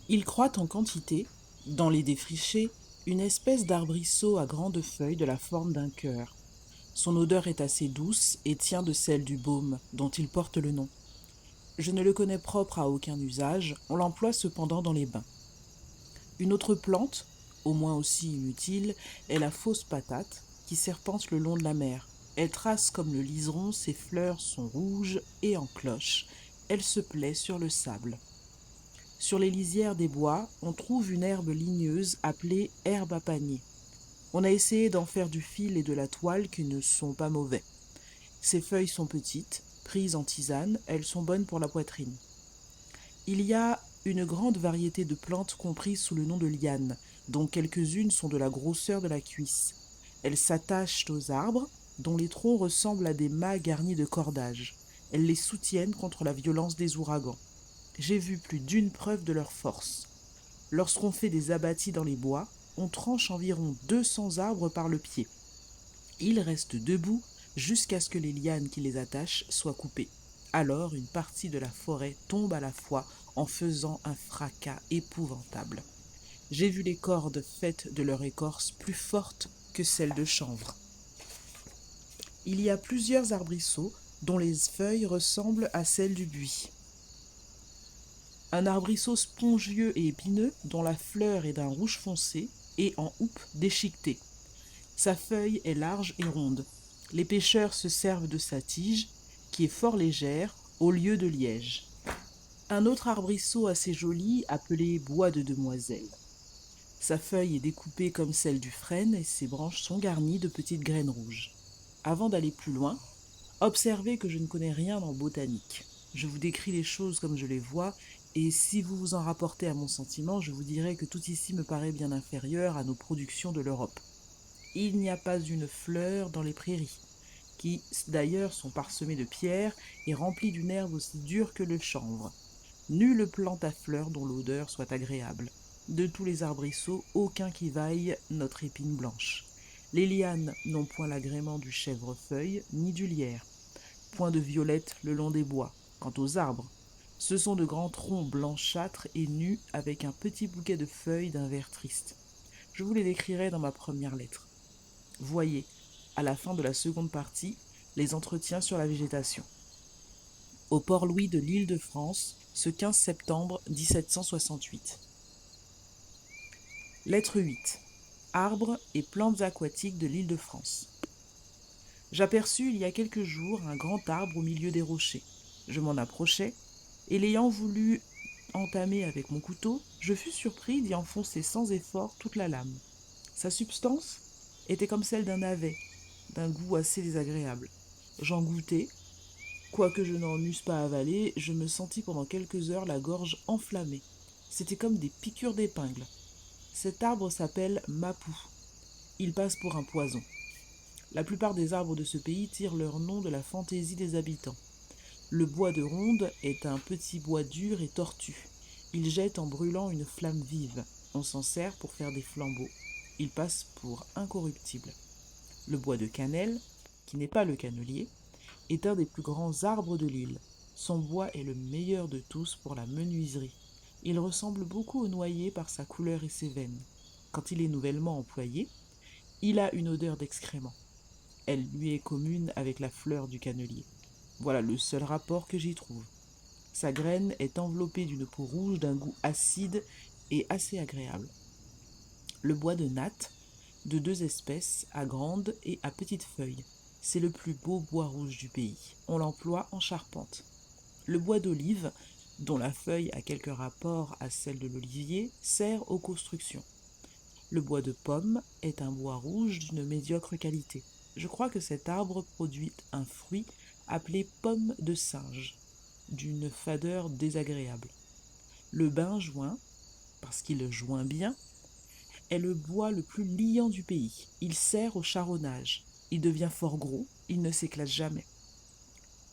Il croît en quantité, dans les défrichés, une espèce d'arbrisseau à grandes feuilles de la forme d'un cœur. Son odeur est assez douce et tient de celle du baume dont il porte le nom. Je ne le connais propre à aucun usage, on l'emploie cependant dans les bains. Une autre plante, au moins aussi inutile, est la fausse patate, qui serpente le long de la mer. Elle trace comme le liseron, ses fleurs sont rouges et en cloche. Elle se plaît sur le sable. Sur les lisières des bois, on trouve une herbe ligneuse appelée herbe à panier. On a essayé d'en faire du fil et de la toile qui ne sont pas mauvais. Ses feuilles sont petites, prises en tisane, elles sont bonnes pour la poitrine. Il y a une grande variété de plantes comprises sous le nom de lianes, dont quelques-unes sont de la grosseur de la cuisse. Elles s'attachent aux arbres, dont les troncs ressemblent à des mâts garnis de cordages. Elles les soutiennent contre la violence des ouragans. J'ai vu plus d'une preuve de leur force. Lorsqu'on fait des abattis dans les bois, on tranche environ 200 arbres par le pied. Ils restent debout jusqu'à ce que les lianes qui les attachent soient coupées. Alors une partie de la forêt tombe à la fois en faisant un fracas épouvantable. J'ai vu les cordes faites de leur écorce plus fortes que celles de chanvre. Il y a plusieurs arbrisseaux dont les feuilles ressemblent à celles du buis. Un arbrisseau spongieux et épineux dont la fleur est d'un rouge foncé et en houppe déchiquetée. Sa feuille est large et ronde. Les pêcheurs se servent de sa tige, qui est fort légère, au lieu de liège. Un autre arbrisseau assez joli, appelé bois de demoiselle. Sa feuille est découpée comme celle du frêne et ses branches sont garnies de petites graines rouges. Avant d'aller plus loin, observez que je ne connais rien en botanique. Je vous décris les choses comme je les vois, et si vous vous en rapportez à mon sentiment, je vous dirai que tout ici me paraît bien inférieur à nos productions de l'Europe. Il n'y a pas une fleur dans les prairies, qui d'ailleurs sont parsemées de pierres et remplies d'une herbe aussi dure que le chanvre. Nulle plante à fleurs dont l'odeur soit agréable. De tous les arbrisseaux, aucun qui vaille notre épine blanche. Les lianes n'ont point l'agrément du chèvrefeuille ni du lierre. Point de violette le long des bois. Quant aux arbres, ce sont de grands troncs blanchâtres et nus avec un petit bouquet de feuilles d'un vert triste. Je vous les décrirai dans ma première lettre. Voyez, à la fin de la seconde partie, les entretiens sur la végétation. Au Port-Louis de l'Île-de-France, ce 15 septembre 1768. Lettre 8. Arbres et plantes aquatiques de l'Île-de-France. J'aperçus il y a quelques jours un grand arbre au milieu des rochers. Je m'en approchai, et l'ayant voulu entamer avec mon couteau, je fus surpris d'y enfoncer sans effort toute la lame. Sa substance était comme celle d'un navet, d'un goût assez désagréable. J'en goûtai, quoique je n'en eusse pas avalé, je me sentis pendant quelques heures la gorge enflammée. C'était comme des piqûres d'épingle. Cet arbre s'appelle mapou. Il passe pour un poison. La plupart des arbres de ce pays tirent leur nom de la fantaisie des habitants. Le bois de ronde est un petit bois dur et tortu. Il jette en brûlant une flamme vive. On s'en sert pour faire des flambeaux. Il passe pour incorruptible. Le bois de cannelle, qui n'est pas le cannelier, est un des plus grands arbres de l'île. Son bois est le meilleur de tous pour la menuiserie. Il ressemble beaucoup au noyer par sa couleur et ses veines. Quand il est nouvellement employé, il a une odeur d'excrément. Elle lui est commune avec la fleur du cannelier. Voilà le seul rapport que j'y trouve. Sa graine est enveloppée d'une peau rouge d'un goût acide et assez agréable. Le bois de natte, de deux espèces, à grandes et à petites feuilles. C'est le plus beau bois rouge du pays. On l'emploie en charpente. Le bois d'olive, dont la feuille a quelque rapport à celle de l'olivier, sert aux constructions. Le bois de pomme est un bois rouge d'une médiocre qualité. Je crois que cet arbre produit un fruit appelé pomme de singe, d'une fadeur désagréable. Le benjoin, parce qu'il joint bien, est le bois le plus liant du pays. Il sert au charronnage. Il devient fort gros, il ne s'éclate jamais.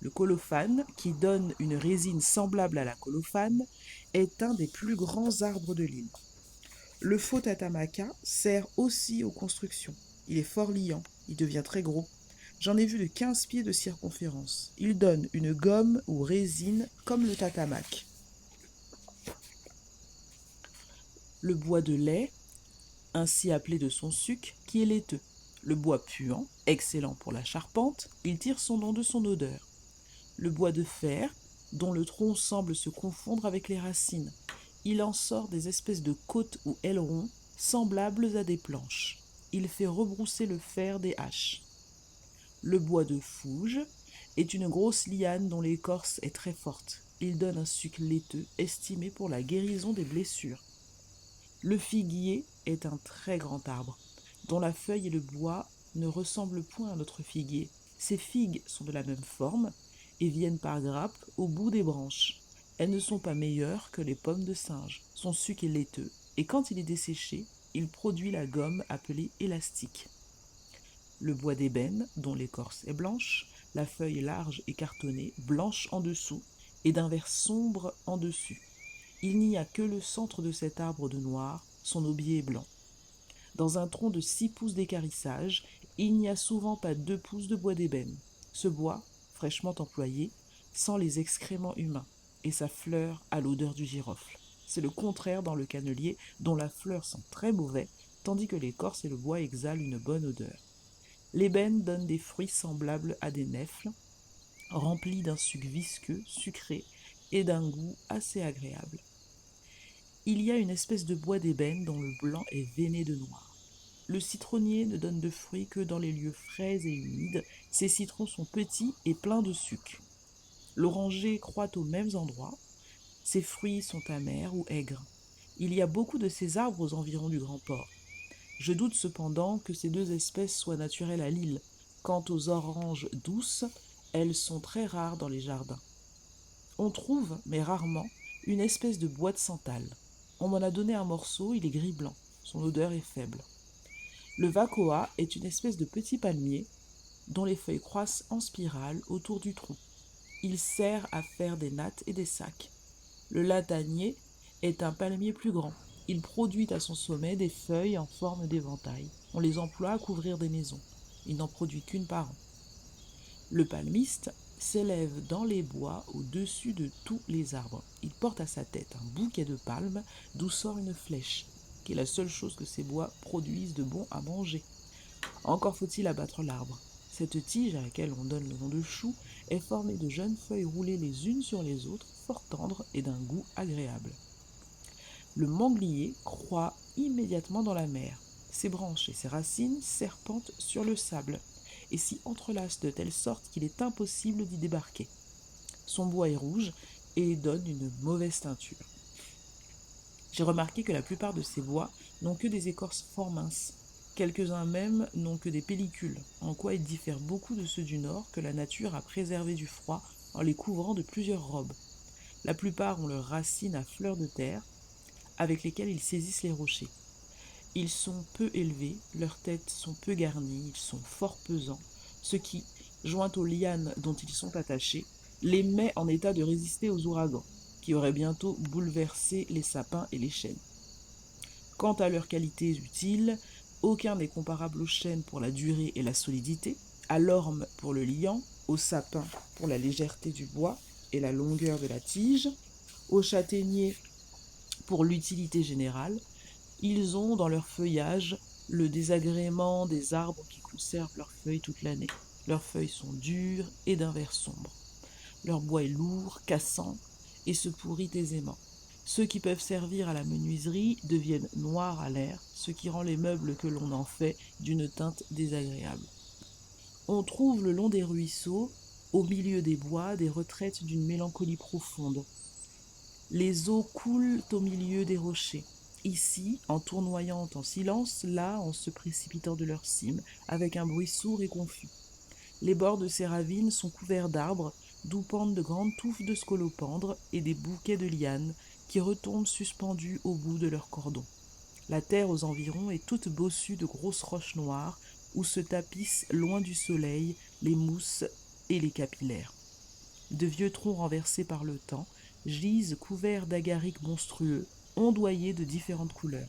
Le colophane, qui donne une résine semblable à la colophane, est un des plus grands arbres de l'île. Le faux tatamaka sert aussi aux constructions. Il est fort liant, il devient très gros. J'en ai vu de 15 pieds de circonférence. Il donne une gomme ou résine comme le tatamac. Le bois de lait, ainsi appelé de son suc, qui est laiteux. Le bois puant, excellent pour la charpente, il tire son nom de son odeur. Le bois de fer, dont le tronc semble se confondre avec les racines. Il en sort des espèces de côtes ou ailerons semblables à des planches. Il fait rebrousser le fer des haches. Le bois de fouge est une grosse liane dont l'écorce est très forte. Il donne un suc laiteux estimé pour la guérison des blessures. Le figuier est un très grand arbre, dont la feuille et le bois ne ressemblent point à notre figuier. Ses figues sont de la même forme et viennent par grappes au bout des branches. Elles ne sont pas meilleures que les pommes de singe. Son suc est laiteux, et quand il est desséché, il produit la gomme appelée élastique. Le bois d'ébène, dont l'écorce est blanche, la feuille large et cartonnée, blanche en dessous, et d'un vert sombre en dessus. Il n'y a que le centre de cet arbre de noir, son aubier est blanc. Dans un tronc de 6 pouces d'équarrissage, il n'y a souvent pas 2 pouces de bois d'ébène. Ce bois, fraîchement employé, sent les excréments humains, et sa fleur a l'odeur du girofle. C'est le contraire dans le cannelier, dont la fleur sent très mauvais, tandis que l'écorce et le bois exhalent une bonne odeur. L'ébène donne des fruits semblables à des nèfles, remplis d'un suc visqueux, sucré, et d'un goût assez agréable. Il y a une espèce de bois d'ébène dont le blanc est veiné de noir. Le citronnier ne donne de fruits que dans les lieux frais et humides. Ses citrons sont petits et pleins de suc. L'oranger croît aux mêmes endroits. Ses fruits sont amers ou aigres. Il y a beaucoup de ces arbres aux environs du Grand Port. Je doute cependant que ces 2 espèces soient naturelles à l'île. Quant aux oranges douces, elles sont très rares dans les jardins. On trouve, mais rarement, une espèce de bois de santal. On m'en a donné un morceau, il est gris-blanc. Son odeur est faible. Le vacoa est une espèce de petit palmier dont les feuilles croissent en spirale autour du tronc. Il sert à faire des nattes et des sacs. Le latanier est un palmier plus grand. Il produit à son sommet des feuilles en forme d'éventail. On les emploie à couvrir des maisons. Il n'en produit qu'une par an. Le palmiste s'élève dans les bois au-dessus de tous les arbres. Il porte à sa tête un bouquet de palmes d'où sort une flèche, qui est la seule chose que ces bois produisent de bon à manger. Encore faut-il abattre l'arbre. Cette tige, à laquelle on donne le nom de chou, est formée de jeunes feuilles roulées les unes sur les autres, fort tendres et d'un goût agréable. Le manglier croît immédiatement dans la mer. Ses branches et ses racines serpentent sur le sable et s'y entrelacent de telle sorte qu'il est impossible d'y débarquer. Son bois est rouge et donne une mauvaise teinture. J'ai remarqué que la plupart de ces bois n'ont que des écorces fort minces. Quelques-uns même n'ont que des pellicules, en quoi ils diffèrent beaucoup de ceux du nord que la nature a préservés du froid en les couvrant de plusieurs robes. La plupart ont leurs racines à fleur de terre, avec lesquelles ils saisissent les rochers. Ils sont peu élevés, leurs têtes sont peu garnies, ils sont fort pesants, ce qui, joint aux lianes dont ils sont attachés, les met en état de résister aux ouragans, qui auraient bientôt bouleversé les sapins et les chênes. Quant à leurs qualités utiles, aucun n'est comparable au chêne pour la durée et la solidité, à l'orme pour le liant, au sapin pour la légèreté du bois et la longueur de la tige, au châtaignier pour l'utilité générale. Ils ont dans leur feuillage le désagrément des arbres qui conservent leurs feuilles toute l'année. Leurs feuilles sont dures et d'un vert sombre. Leur bois est lourd, cassant et se pourrit aisément. Ceux qui peuvent servir à la menuiserie deviennent noirs à l'air, ce qui rend les meubles que l'on en fait d'une teinte désagréable. On trouve le long des ruisseaux, au milieu des bois, des retraites d'une mélancolie profonde. Les eaux coulent au milieu des rochers. Ici, en tournoyant en silence, là, en se précipitant de leur cime, avec un bruit sourd et confus. Les bords de ces ravines sont couverts d'arbres, d'où pendent de grandes touffes de scolopendres et des bouquets de lianes qui retombent suspendus au bout de leurs cordons. La terre aux environs est toute bossue de grosses roches noires où se tapissent, loin du soleil, les mousses et les capillaires. De vieux troncs renversés par le temps gisent couverts d'agarics monstrueux, ondoyés de différentes couleurs.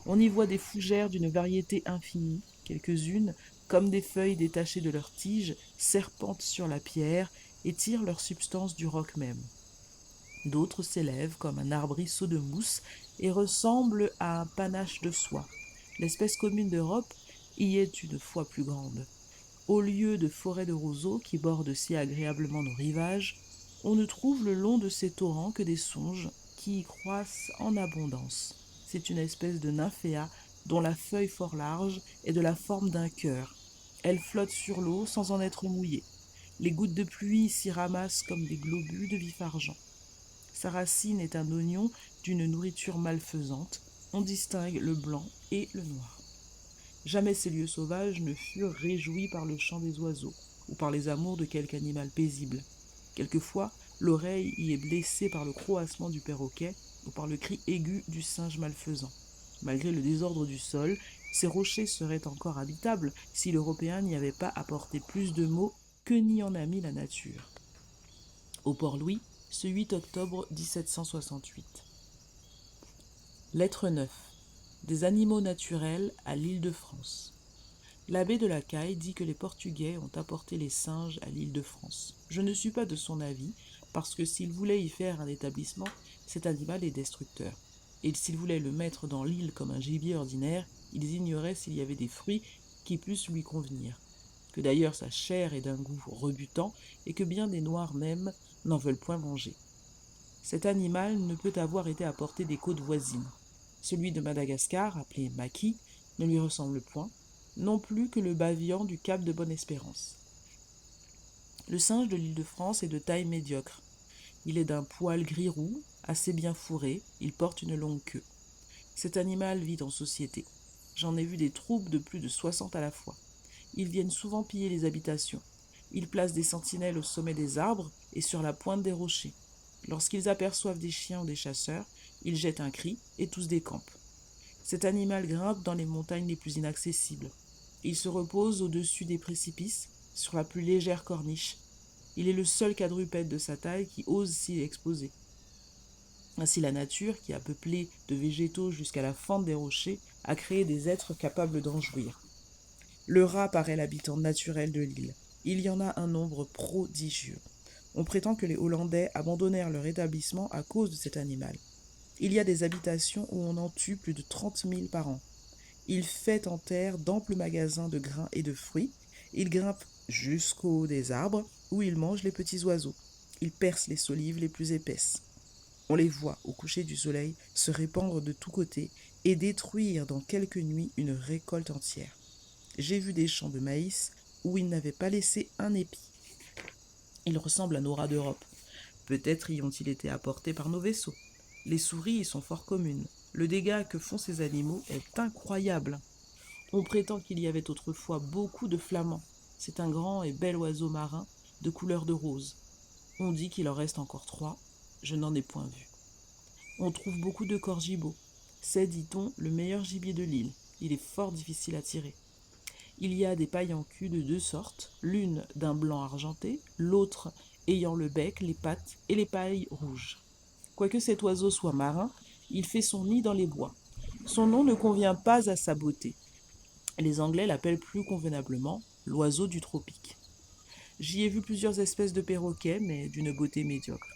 On y voit des fougères d'une variété infinie, quelques-unes, comme des feuilles détachées de leurs tiges, serpentent sur la pierre et tirent leur substance du roc même. D'autres s'élèvent comme un arbrisseau de mousse et ressemble à un panache de soie. L'espèce commune d'Europe y est une fois plus grande. Au lieu de forêts de roseaux qui bordent si agréablement nos rivages, on ne trouve le long de ces torrents que des songes qui y croissent en abondance. C'est une espèce de nymphéa dont la feuille fort large est de la forme d'un cœur. Elle flotte sur l'eau sans en être mouillée. Les gouttes de pluie s'y ramassent comme des globus de vif argent. Sa racine est un oignon d'une nourriture malfaisante. On distingue le blanc et le noir. Jamais ces lieux sauvages ne furent réjouis par le chant des oiseaux ou par les amours de quelque animal paisible. Quelquefois, l'oreille y est blessée par le croassement du perroquet ou par le cri aigu du singe malfaisant. Malgré le désordre du sol, ces rochers seraient encore habitables si l'Européen n'y avait pas apporté plus de mots que n'y en a mis la nature. Au Port-Louis, ce 8 octobre 1768. Lettre 9. Des animaux naturels à l'île de France. L'abbé de la Caille dit que les Portugais ont apporté les singes à l'île de France. Je ne suis pas de son avis, parce que s'ils voulaient y faire un établissement, cet animal est destructeur. Et s'ils voulaient le mettre dans l'île comme un gibier ordinaire, ils ignoraient s'il y avait des fruits qui puissent lui convenir. Que d'ailleurs sa chair est d'un goût rebutant, et que bien des Noirs même n'en veulent point manger. Cet animal ne peut avoir été apporté des côtes voisines. Celui de Madagascar, appelé maki, ne lui ressemble point, non plus que le bavian du cap de Bonne-Espérance. Le singe de l'île de France est de taille médiocre. Il est d'un poil gris-roux, assez bien fourré, il porte une longue queue. Cet animal vit en société. J'en ai vu des troupes de plus de 60 à la fois. Ils viennent souvent piller les habitations. Ils placent des sentinelles au sommet des arbres et sur la pointe des rochers. Lorsqu'ils aperçoivent des chiens ou des chasseurs, ils jettent un cri et tous décampent. Cet animal grimpe dans les montagnes les plus inaccessibles. Il se repose au-dessus des précipices, sur la plus légère corniche. Il est le seul quadrupède de sa taille qui ose s'y exposer. Ainsi la nature, qui a peuplé de végétaux jusqu'à la fente des rochers, a créé des êtres capables d'en jouir. Le rat paraît l'habitant naturel de l'île. Il y en a un nombre prodigieux. On prétend que les Hollandais abandonnèrent leur établissement à cause de cet animal. Il y a des habitations où on en tue plus de 30 000 par an. Il fait en terre d'amples magasins de grains et de fruits. Il grimpe jusqu'au haut des arbres où il mange les petits oiseaux. Il perce les solives les plus épaisses. On les voit, au coucher du soleil, se répandre de tous côtés et détruire dans quelques nuits une récolte entière. J'ai vu des champs de maïs où ils n'avaient pas laissé un épi. Ils ressemblent à nos rats d'Europe. Peut-être y ont-ils été apportés par nos vaisseaux. Les souris y sont fort communes. Le dégât que font ces animaux est incroyable. On prétend qu'il y avait autrefois beaucoup de flamands. C'est un grand et bel oiseau marin de couleur de rose. On dit qu'il en reste encore 3. Je n'en ai point vu. On trouve beaucoup de corgibaux. C'est, dit-on, le meilleur gibier de l'île. Il est fort difficile à tirer. Il y a des pailles en cul de 2 sortes, l'une d'un blanc argenté, l'autre ayant le bec, les pattes et les pailles rouges. Quoique cet oiseau soit marin, il fait son nid dans les bois. Son nom ne convient pas à sa beauté. Les Anglais l'appellent plus convenablement l'oiseau du tropique. J'y ai vu plusieurs espèces de perroquets, mais d'une beauté médiocre.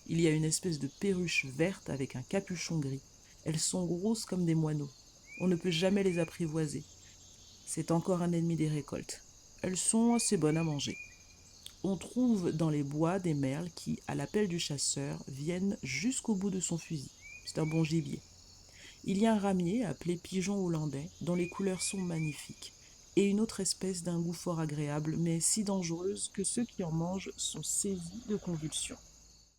Il y a une espèce de perruche verte avec un capuchon gris. Elles sont grosses comme des moineaux. On ne peut jamais les apprivoiser. C'est encore un ennemi des récoltes. Elles sont assez bonnes à manger. On trouve dans les bois des merles qui, à l'appel du chasseur, viennent jusqu'au bout de son fusil. C'est un bon gibier. Il y a un ramier appelé pigeon hollandais, dont les couleurs sont magnifiques, et une autre espèce d'un goût fort agréable, mais si dangereuse que ceux qui en mangent sont saisis de convulsions.